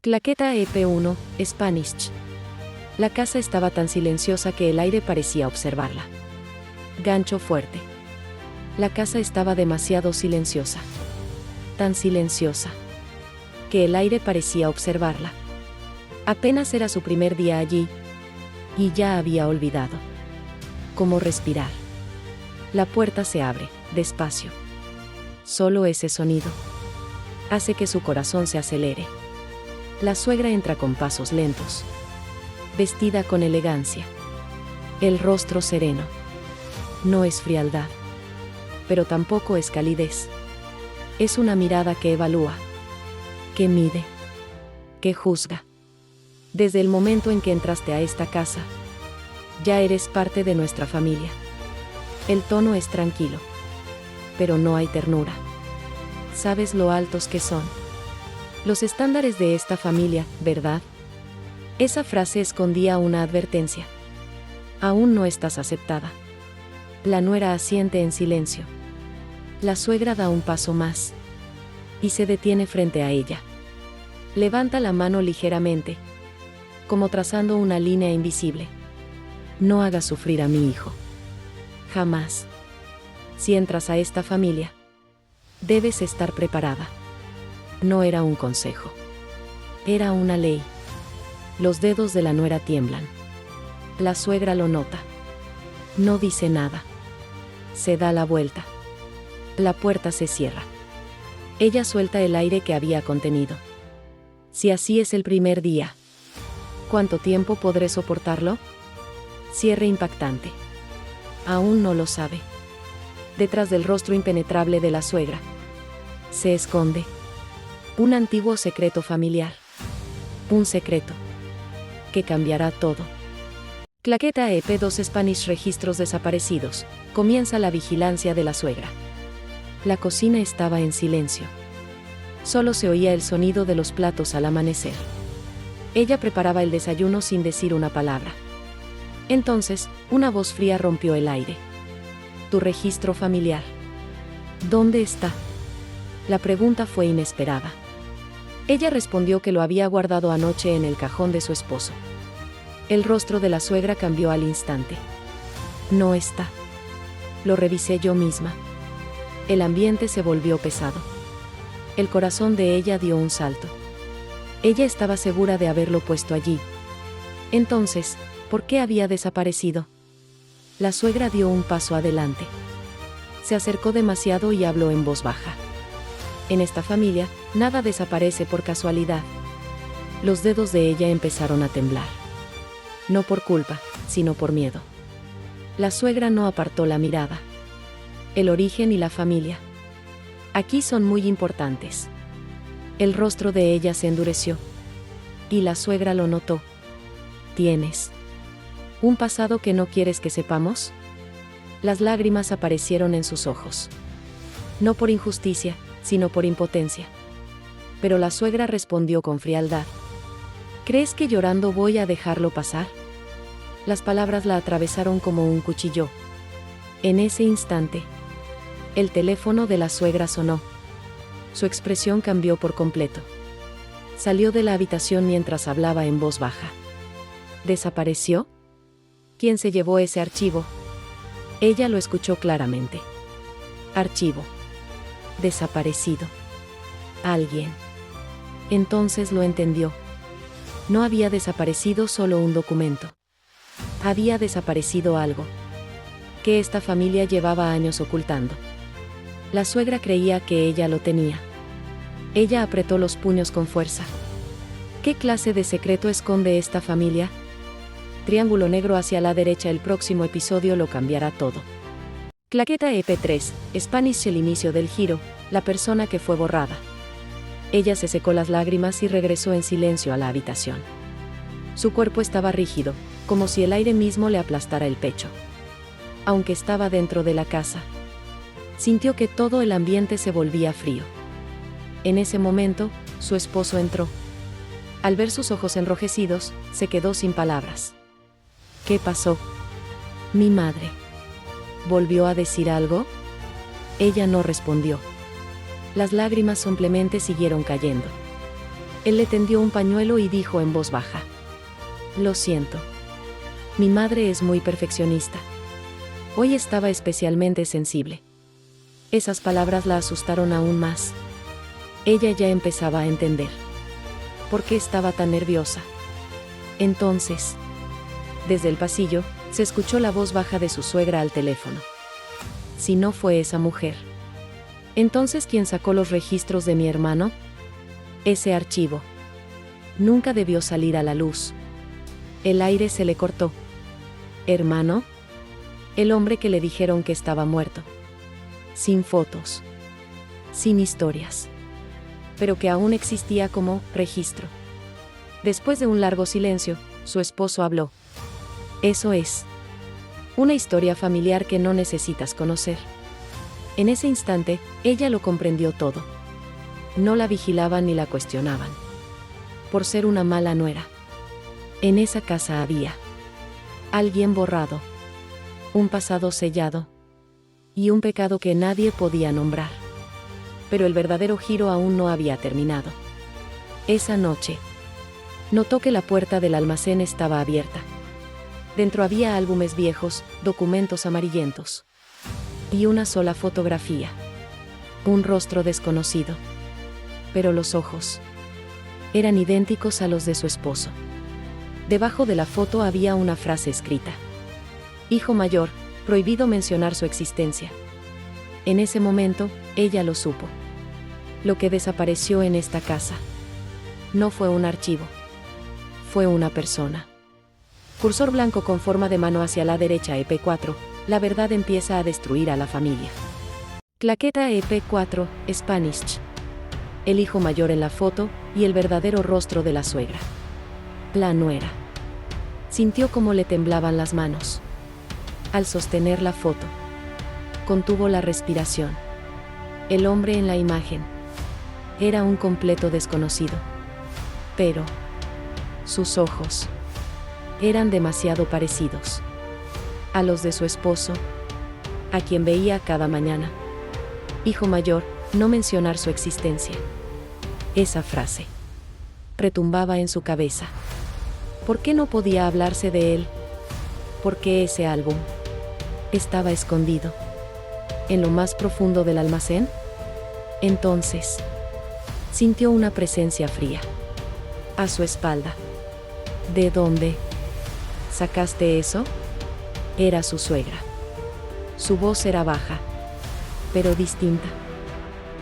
Claqueta EP1, Spanish. La casa estaba tan silenciosa que el aire parecía observarla. Gancho fuerte. La casa estaba demasiado silenciosa. Tan silenciosa que el aire parecía observarla. Apenas era su primer día allí, y ya había olvidado cómo respirar. La puerta se abre, despacio. Solo ese sonido hace que su corazón se acelere. La suegra entra con pasos lentos, vestida con elegancia. El rostro sereno. No es frialdad, pero tampoco es calidez. Es una mirada que evalúa, que mide, que juzga. Desde el momento en que entraste a esta casa, ya eres parte de nuestra familia. El tono es tranquilo, pero no hay ternura. Sabes lo altos que son los estándares de esta familia, ¿verdad? Esa frase escondía una advertencia. Aún no estás aceptada. La nuera asiente en silencio. La suegra da un paso más y se detiene frente a ella. Levanta la mano ligeramente, como trazando una línea invisible. No hagas sufrir a mi hijo. Jamás. Si entras a esta familia, debes estar preparada. No era un consejo. Era una ley. Los dedos de la nuera tiemblan. La suegra lo nota. No dice nada. Se da la vuelta. La puerta se cierra. Ella suelta el aire que había contenido. Si así es el primer día, ¿cuánto tiempo podré soportarlo? Cierre impactante. Aún no lo sabe. Detrás del rostro impenetrable de la suegra se esconde un antiguo secreto familiar. Un secreto que cambiará todo. Claqueta EP2 Spanish Registros desaparecidos. Comienza la vigilancia de la suegra. La cocina estaba en silencio. Solo se oía el sonido de los platos al amanecer. Ella preparaba el desayuno sin decir una palabra. Entonces, una voz fría rompió el aire. Tu registro familiar. ¿Dónde está? La pregunta fue inesperada. Ella respondió que lo había guardado anoche en el cajón de su esposo. El rostro de la suegra cambió al instante. No está. Lo revisé yo misma. El ambiente se volvió pesado. El corazón de ella dio un salto. Ella estaba segura de haberlo puesto allí. Entonces, ¿por qué había desaparecido? La suegra dio un paso adelante. Se acercó demasiado y habló en voz baja. En esta familia, nada desaparece por casualidad. Los dedos de ella empezaron a temblar. No por culpa, sino por miedo. La suegra no apartó la mirada. El origen y la familia. Aquí son muy importantes. El rostro de ella se endureció. Y la suegra lo notó. ¿Tienes un pasado que no quieres que sepamos? Las lágrimas aparecieron en sus ojos. No por injusticia, sino por impotencia. Pero la suegra respondió con frialdad. ¿Crees que llorando voy a dejarlo pasar? Las palabras la atravesaron como un cuchillo. En ese instante, el teléfono de la suegra sonó. Su expresión cambió por completo. Salió de la habitación mientras hablaba en voz baja. ¿Desapareció? ¿Quién se llevó ese archivo? Ella lo escuchó claramente. Archivo. Desaparecido. Alguien. Entonces lo entendió. No había desaparecido solo un documento. Había desaparecido algo que esta familia llevaba años ocultando. La suegra creía que ella lo tenía. Ella apretó los puños con fuerza. ¿Qué clase de secreto esconde esta familia? Triángulo negro hacia la derecha. El próximo episodio lo cambiará todo. Claqueta EP3, Spanish. El inicio del giro, la persona que fue borrada. Ella se secó las lágrimas y regresó en silencio a la habitación. Su cuerpo estaba rígido, como si el aire mismo le aplastara el pecho. Aunque estaba dentro de la casa, sintió que todo el ambiente se volvía frío. En ese momento, su esposo entró. Al ver sus ojos enrojecidos, se quedó sin palabras. ¿Qué pasó? Mi madre. ¿Volvió a decir algo? Ella no respondió. Las lágrimas simplemente siguieron cayendo. Él le tendió un pañuelo y dijo en voz baja: «Lo siento. Mi madre es muy perfeccionista. Hoy estaba especialmente sensible». Esas palabras la asustaron aún más. Ella ya empezaba a entender por qué estaba tan nerviosa. Entonces, desde el pasillo, se escuchó la voz baja de su suegra al teléfono. Si no fue esa mujer, entonces ¿quién sacó los registros de mi hermano? Ese archivo nunca debió salir a la luz. El aire se le cortó. ¿Hermano? El hombre que le dijeron que estaba muerto. Sin fotos. Sin historias. Pero que aún existía como registro. Después de un largo silencio, su esposo habló. Eso es una historia familiar que no necesitas conocer. En ese instante, ella lo comprendió todo. No la vigilaban ni la cuestionaban por ser una mala nuera. En esa casa había alguien borrado, un pasado sellado y un pecado que nadie podía nombrar. Pero el verdadero giro aún no había terminado. Esa noche, notó que la puerta del almacén estaba abierta. Dentro había álbumes viejos, documentos amarillentos y una sola fotografía. Un rostro desconocido. Pero los ojos eran idénticos a los de su esposo. Debajo de la foto había una frase escrita: hijo mayor, prohibido mencionar su existencia. En ese momento, ella lo supo. Lo que desapareció en esta casa no fue un archivo. Fue una persona. Cursor blanco con forma de mano hacia la derecha EP4, la verdad empieza a destruir a la familia. Claqueta EP4, Spanish. El hijo mayor en la foto, y el verdadero rostro de la suegra. La nuera. Sintió cómo le temblaban las manos. Al sostener la foto, contuvo la respiración. El hombre en la imagen era un completo desconocido. Pero sus ojos eran demasiado parecidos a los de su esposo, a quien veía cada mañana. Hijo mayor, no mencionar su existencia. Esa frase retumbaba en su cabeza. ¿Por qué no podía hablarse de él? ¿Por qué ese álbum estaba escondido en lo más profundo del almacén? Entonces, sintió una presencia fría a su espalda. ¿De dónde sacaste eso? Era su suegra. Su voz era baja, pero distinta.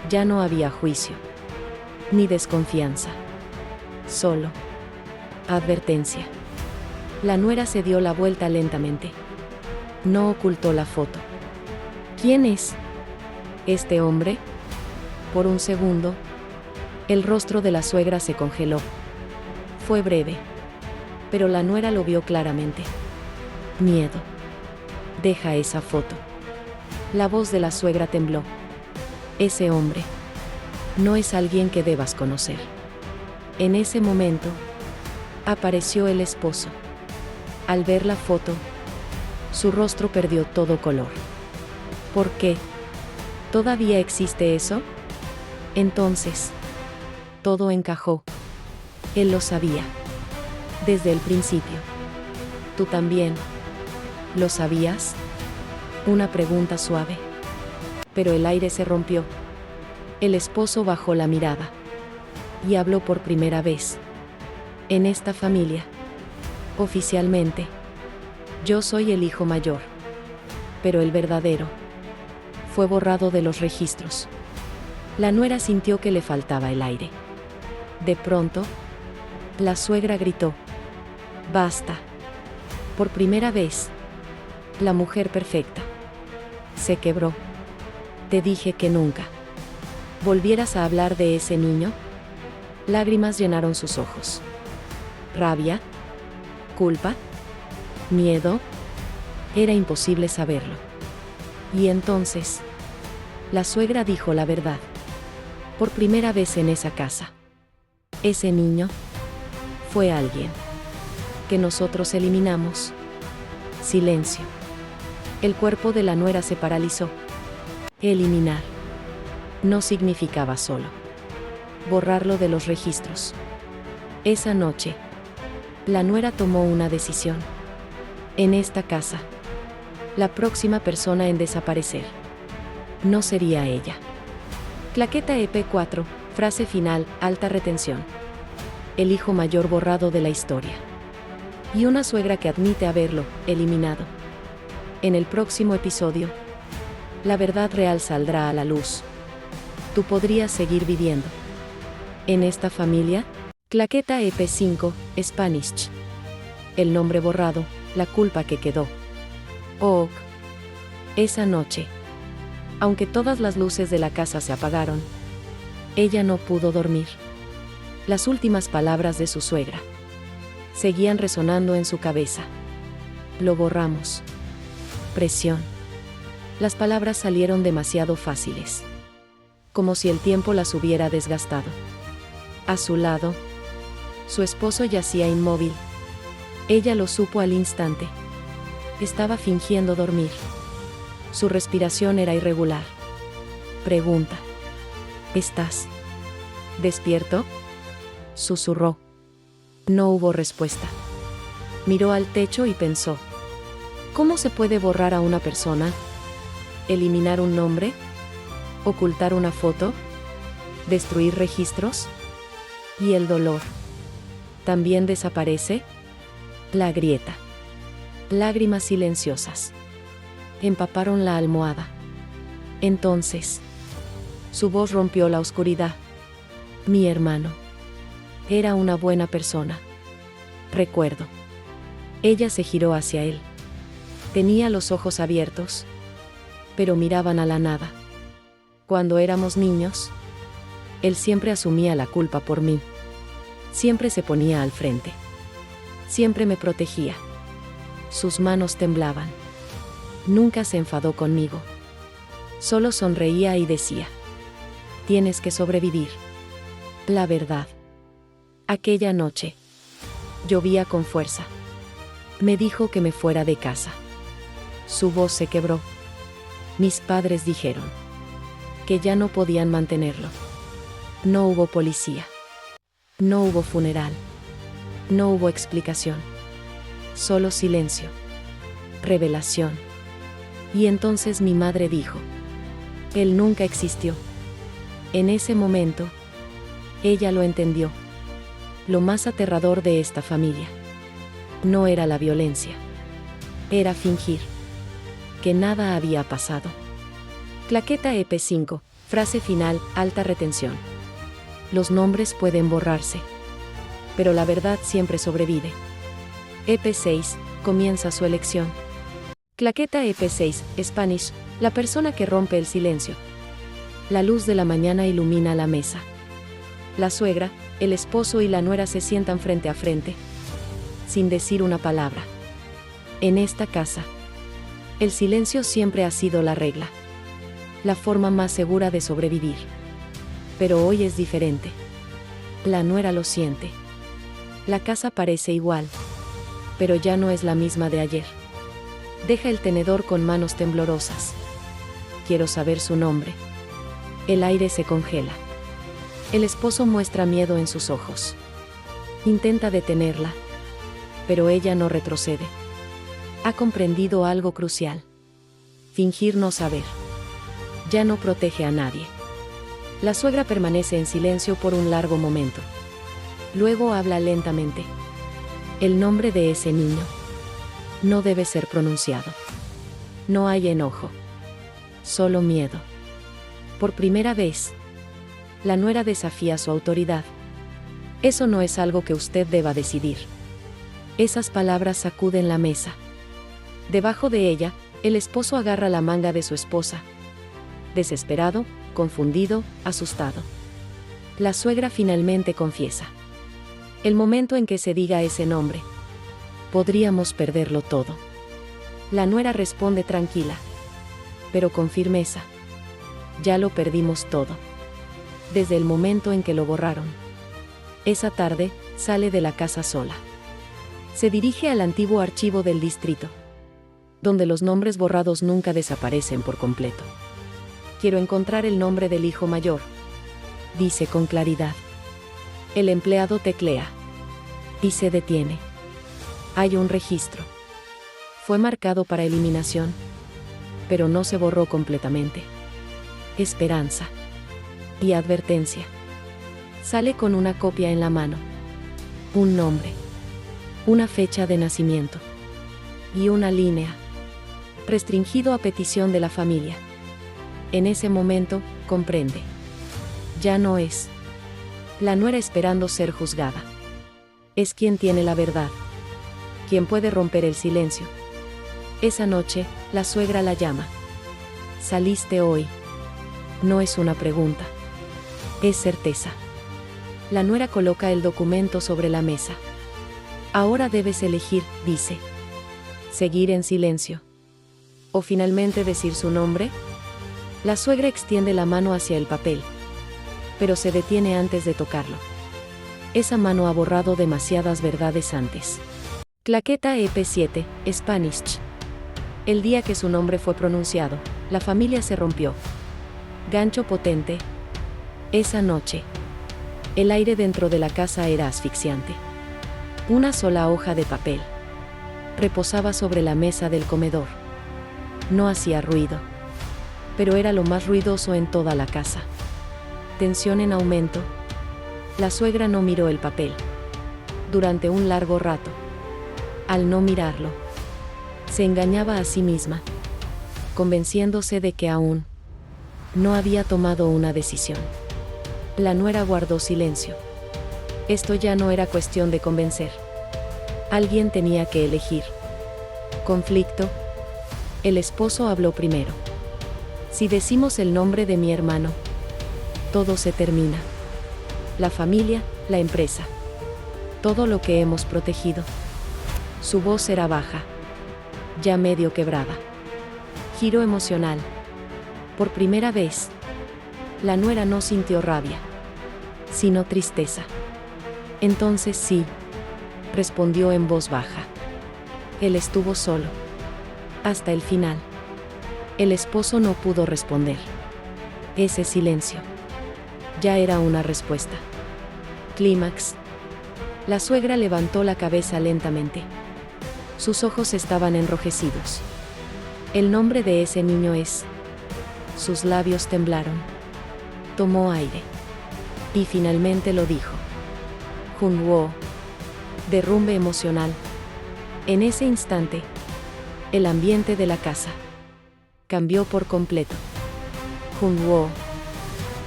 Ya no había juicio, ni desconfianza. Solo advertencia. La nuera se dio la vuelta lentamente. No ocultó la foto. ¿Quién es este hombre? Por un segundo, el rostro de la suegra se congeló. Fue breve, pero la nuera lo vio claramente. Miedo. Deja esa foto. La voz de la suegra tembló. Ese hombre no es alguien que debas conocer. En ese momento, apareció el esposo. Al ver la foto, su rostro perdió todo color. ¿Por qué? ¿Todavía existe eso? Entonces, todo encajó. Él lo sabía. Desde el principio. ¿Tú también lo sabías? Una pregunta suave. Pero el aire se rompió. El esposo bajó la mirada. Y habló por primera vez. En esta familia, oficialmente, yo soy el hijo mayor. Pero el verdadero fue borrado de los registros. La nuera sintió que le faltaba el aire. De pronto, la suegra gritó: «Basta». Por primera vez, la mujer perfecta se quebró. Te dije que nunca volvieras a hablar de ese niño. Lágrimas llenaron sus ojos. ¿Rabia? ¿Culpa? ¿Miedo? Era imposible saberlo. Y entonces, la suegra dijo la verdad. Por primera vez en esa casa. Ese niño fue alguien que nosotros eliminamos. Silencio. El cuerpo de la nuera se paralizó. Eliminar no significaba solo borrarlo de los registros. Esa noche, la nuera tomó una decisión. En esta casa, la próxima persona en desaparecer no sería ella. Claqueta EP4, frase final, alta retención. El hijo mayor borrado de la historia. Y una suegra que admite haberlo eliminado. En el próximo episodio, la verdad real saldrá a la luz. Tú podrías seguir viviendo en esta familia. Claqueta EP5, Spanish. El nombre borrado, la culpa que quedó. Oh. Esa noche, aunque todas las luces de la casa se apagaron, ella no pudo dormir. Las últimas palabras de su suegra seguían resonando en su cabeza. Lo borramos. Presión. Las palabras salieron demasiado fáciles, como si el tiempo las hubiera desgastado. A su lado, su esposo yacía inmóvil. Ella lo supo al instante. Estaba fingiendo dormir. Su respiración era irregular. Pregunta: ¿estás despierto?, susurró. No hubo respuesta. Miró al techo y pensó: ¿cómo se puede borrar a una persona? ¿Eliminar un nombre? ¿Ocultar una foto? ¿Destruir registros? ¿Y el dolor también desaparece? La grieta. Lágrimas silenciosas empaparon la almohada. Entonces, su voz rompió la oscuridad. Mi hermano era una buena persona. Recuerdo. Ella se giró hacia él. Tenía los ojos abiertos, pero miraban a la nada. Cuando éramos niños, él siempre asumía la culpa por mí. Siempre se ponía al frente. Siempre me protegía. Sus manos temblaban. Nunca se enfadó conmigo. Solo sonreía y decía: tienes que sobrevivir. La verdad. Aquella noche, llovía con fuerza. Me dijo que me fuera de casa. Su voz se quebró. Mis padres dijeron que ya no podían mantenerlo. No hubo policía. No hubo funeral. No hubo explicación. Solo silencio. Revelación. Y entonces mi madre dijo: él nunca existió. En ese momento, ella lo entendió. Lo más aterrador de esta familia no era la violencia. Era fingir que nada había pasado. Claqueta EP5, frase final, alta retención. Los nombres pueden borrarse, pero la verdad siempre sobrevive. EP6, comienza su elección. Claqueta EP6, Spanish, la persona que rompe el silencio. La luz de la mañana ilumina la mesa. La suegra, el esposo y la nuera se sientan frente a frente, sin decir una palabra. En esta casa, el silencio siempre ha sido la regla, la forma más segura de sobrevivir. Pero hoy es diferente. La nuera lo siente. La casa parece igual, pero ya no es la misma de ayer. Deja el tenedor con manos temblorosas. Quiero saber su nombre. El aire se congela. El esposo muestra miedo en sus ojos. Intenta detenerla, pero ella no retrocede. Ha comprendido algo crucial. Fingir no saber ya no protege a nadie. La suegra permanece en silencio por un largo momento. Luego habla lentamente. El nombre de ese niño no debe ser pronunciado. No hay enojo, solo miedo. Por primera vez, la nuera desafía su autoridad. Eso no es algo que usted deba decidir. Esas palabras sacuden la mesa. Debajo de ella, el esposo agarra la manga de su esposa. Desesperado, confundido, asustado. La suegra finalmente confiesa. El momento en que se diga ese nombre, podríamos perderlo todo. La nuera responde tranquila, pero con firmeza. Ya lo perdimos todo. Desde el momento en que lo borraron. Esa tarde, sale de la casa sola. Se dirige al antiguo archivo del distrito, donde los nombres borrados nunca desaparecen por completo. Quiero encontrar el nombre del hijo mayor, dice con claridad. El empleado teclea. Y se detiene. Hay un registro. Fue marcado para eliminación, pero no se borró completamente. Esperanza. Y advertencia. Sale con una copia en la mano. Un nombre. Una fecha de nacimiento. Y una línea. Restringido a petición de la familia. En ese momento, comprende. Ya no es la nuera esperando ser juzgada. Es quien tiene la verdad. Quien puede romper el silencio. Esa noche, la suegra la llama. ¿Saliste hoy? No es una pregunta. Es certeza. La nuera coloca el documento sobre la mesa. Ahora debes elegir, dice. Seguir en silencio. ¿O finalmente decir su nombre? La suegra extiende la mano hacia el papel, pero se detiene antes de tocarlo. Esa mano ha borrado demasiadas verdades antes. Claqueta EP7, Spanish. El día que su nombre fue pronunciado, la familia se rompió. Gancho potente. Esa noche, el aire dentro de la casa era asfixiante. Una sola hoja de papel reposaba sobre la mesa del comedor. No hacía ruido, pero era lo más ruidoso en toda la casa. Tensión en aumento. La suegra no miró el papel durante un largo rato. Al no mirarlo, se engañaba a sí misma, convenciéndose de que aún no había tomado una decisión. La nuera guardó silencio. Esto ya no era cuestión de convencer. Alguien tenía que elegir. Conflicto. El esposo habló primero. Si decimos el nombre de mi hermano, todo se termina. La familia, la empresa. Todo lo que hemos protegido. Su voz era baja, ya medio quebrada. Giro emocional. Por primera vez, la nuera no sintió rabia, sino tristeza. Entonces sí, respondió en voz baja. Él estuvo solo. Hasta el final. El esposo no pudo responder. Ese silencio ya era una respuesta. Clímax. La suegra levantó la cabeza lentamente. Sus ojos estaban enrojecidos. El nombre de ese niño es. Sus labios temblaron. Tomó aire. Y finalmente lo dijo. Junwo. Derrumbe emocional. En ese instante, el ambiente de la casa cambió por completo. Junwo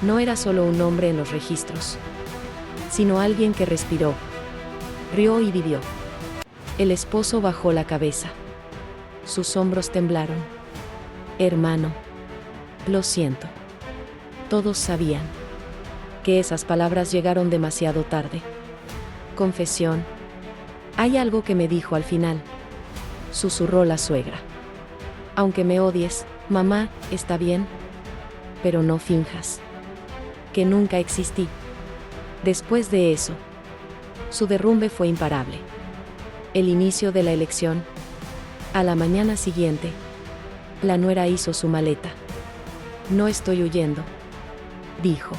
no era solo un nombre en los registros, sino alguien que respiró, rió y vivió. El esposo bajó la cabeza. Sus hombros temblaron. Hermano, lo siento. Todos sabían que esas palabras llegaron demasiado tarde. Confesión. Hay algo que me dijo al final, susurró la suegra. Aunque me odies, mamá, está bien, pero no finjas que nunca existí. Después de eso, su derrumbe fue imparable. El inicio de la elección. A la mañana siguiente, la nuera hizo su maleta. No estoy huyendo, dijo.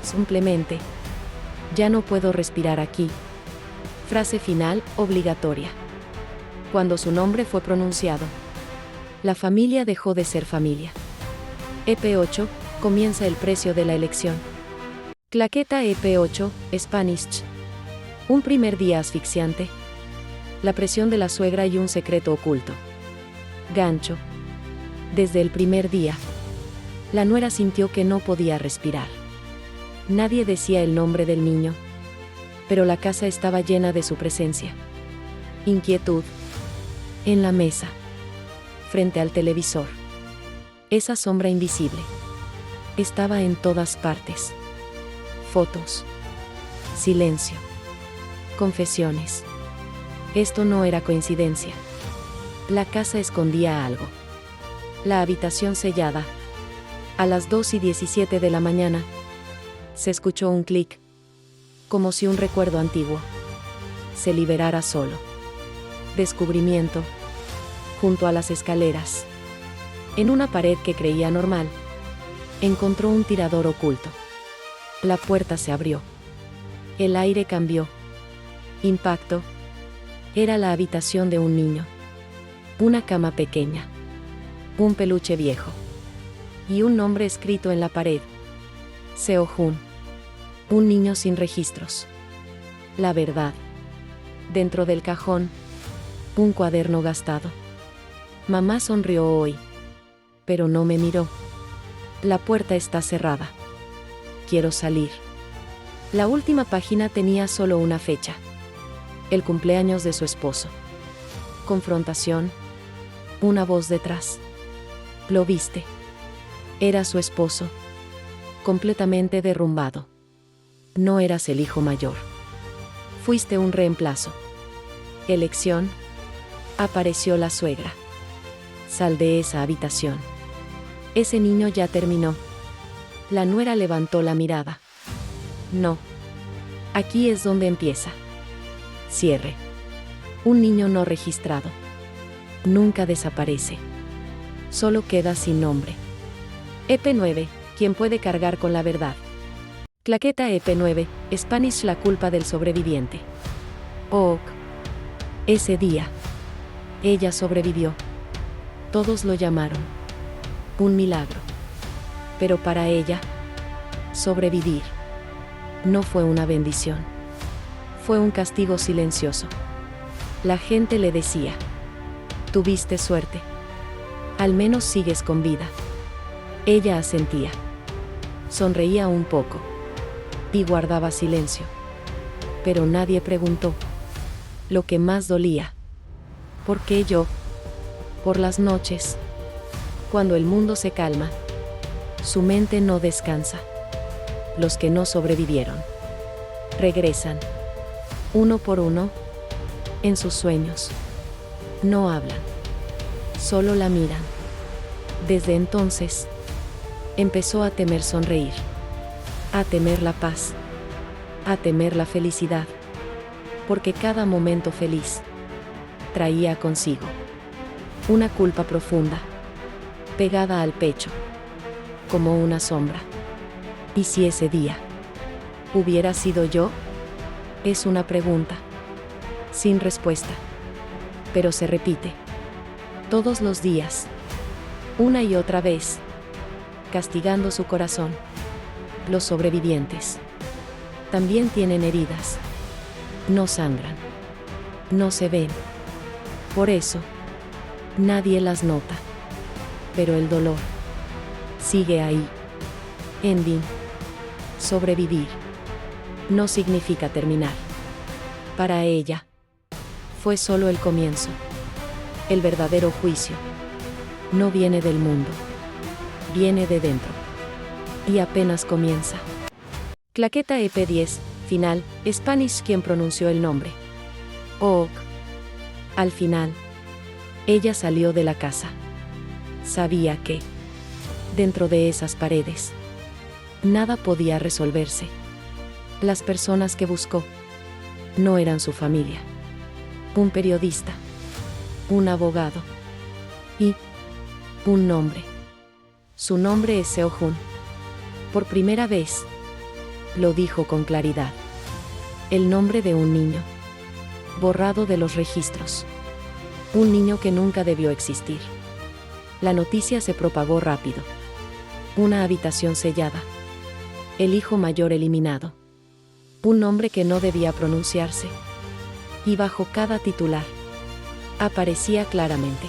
Simplemente, ya no puedo respirar aquí. Frase final, obligatoria. Cuando su nombre fue pronunciado, la familia dejó de ser familia. EP8, comienza el precio de la elección. Claqueta EP8, Spanish. Un primer día asfixiante. La presión de la suegra y un secreto oculto. Gancho. Desde el primer día, la nuera sintió que no podía respirar. Nadie decía el nombre del niño, pero la casa estaba llena de su presencia. Inquietud. En la mesa. Frente al televisor. Esa sombra invisible. Estaba en todas partes. Fotos. Silencio. Confesiones. Esto no era coincidencia. La casa escondía algo. La habitación sellada. A las 2:17 de la mañana, se escuchó un clic. Como si un recuerdo antiguo se liberara solo. Descubrimiento. Junto a las escaleras. En una pared que creía normal, encontró un tirador oculto. La puerta se abrió. El aire cambió. Impacto. Era la habitación de un niño. Una cama pequeña. Un peluche viejo. Y un nombre escrito en la pared. Seo-Jun. Un niño sin registros. La verdad. Dentro del cajón. Un cuaderno gastado. Mamá sonrió hoy. Pero no me miró. La puerta está cerrada. Quiero salir. La última página tenía solo una fecha. El cumpleaños de su esposo. Confrontación. Una voz detrás. ¿Lo viste? Era su esposo. Completamente derrumbado. No eras el hijo mayor. Fuiste un reemplazo. Elección. Apareció la suegra. Sal de esa habitación. Ese niño ya terminó. La nuera levantó la mirada. No. Aquí es donde empieza. Cierre. Un niño no registrado. Nunca desaparece. Solo queda sin nombre. EP9, ¿quién puede cargar con la verdad? Claqueta EP9, Spanish, la culpa del sobreviviente. Ok. Ese día. Ella sobrevivió. Todos lo llamaron un milagro. Pero para ella, sobrevivir no fue una bendición. Fue un castigo silencioso. La gente le decía: tuviste suerte. Al menos sigues con vida. Ella asentía. Sonreía un poco. Y guardaba silencio. Pero nadie preguntó. Lo que más dolía. ¿Por qué yo? Por las noches. Cuando el mundo se calma. Su mente no descansa. Los que no sobrevivieron regresan, uno por uno, en sus sueños. No hablan, solo la miran. Desde entonces, empezó a temer sonreír, a temer la paz, a temer la felicidad, porque cada momento feliz traía consigo una culpa profunda, pegada al pecho, como una sombra. ¿Y si ese día hubiera sido yo? Es una pregunta sin respuesta, pero se repite todos los días, una y otra vez, castigando su corazón. Los sobrevivientes también tienen heridas. No sangran, no se ven. Por eso, nadie las nota. Pero el dolor sigue ahí. Ending. Sobrevivir no significa terminar. Para ella, fue solo el comienzo. El verdadero juicio no viene del mundo, viene de dentro. Y apenas comienza. Claqueta EP10, final, Spanish, quien pronunció el nombre. Ok. Al final, ella salió de la casa. Sabía que, dentro de esas paredes, nada podía resolverse. Las personas que buscó no eran su familia. Un periodista, un abogado y un nombre. Su nombre es Seo-Jun. Por primera vez, lo dijo con claridad. El nombre de un niño, borrado de los registros. Un niño que nunca debió existir. La noticia se propagó rápido. Una habitación sellada. El hijo mayor eliminado. Un nombre que no debía pronunciarse. Y bajo cada titular, aparecía claramente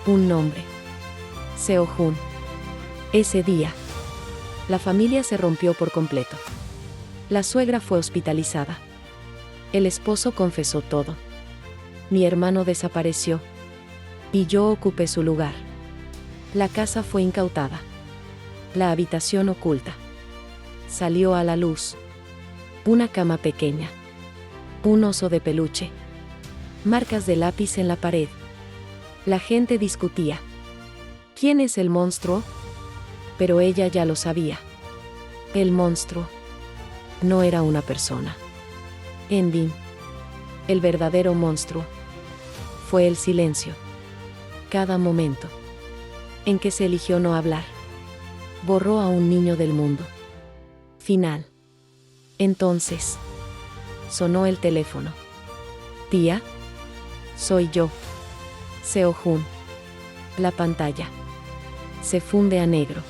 un nombre. Seo-Jun. Ese día, la familia se rompió por completo. La suegra fue hospitalizada. El esposo confesó todo. Mi hermano desapareció. Y yo ocupé su lugar. La casa fue incautada. La habitación oculta. Salió a la luz. Una cama pequeña. Un oso de peluche. Marcas de lápiz en la pared. La gente discutía. ¿Quién es el monstruo? Pero ella ya lo sabía. El monstruo no era una persona. Ending. El verdadero monstruo fue el silencio. Cada momento en que se eligió no hablar, borró a un niño del mundo. Final. Entonces, Sonó el teléfono. Tía. Soy yo. Seo-jun. La pantalla se funde a negro.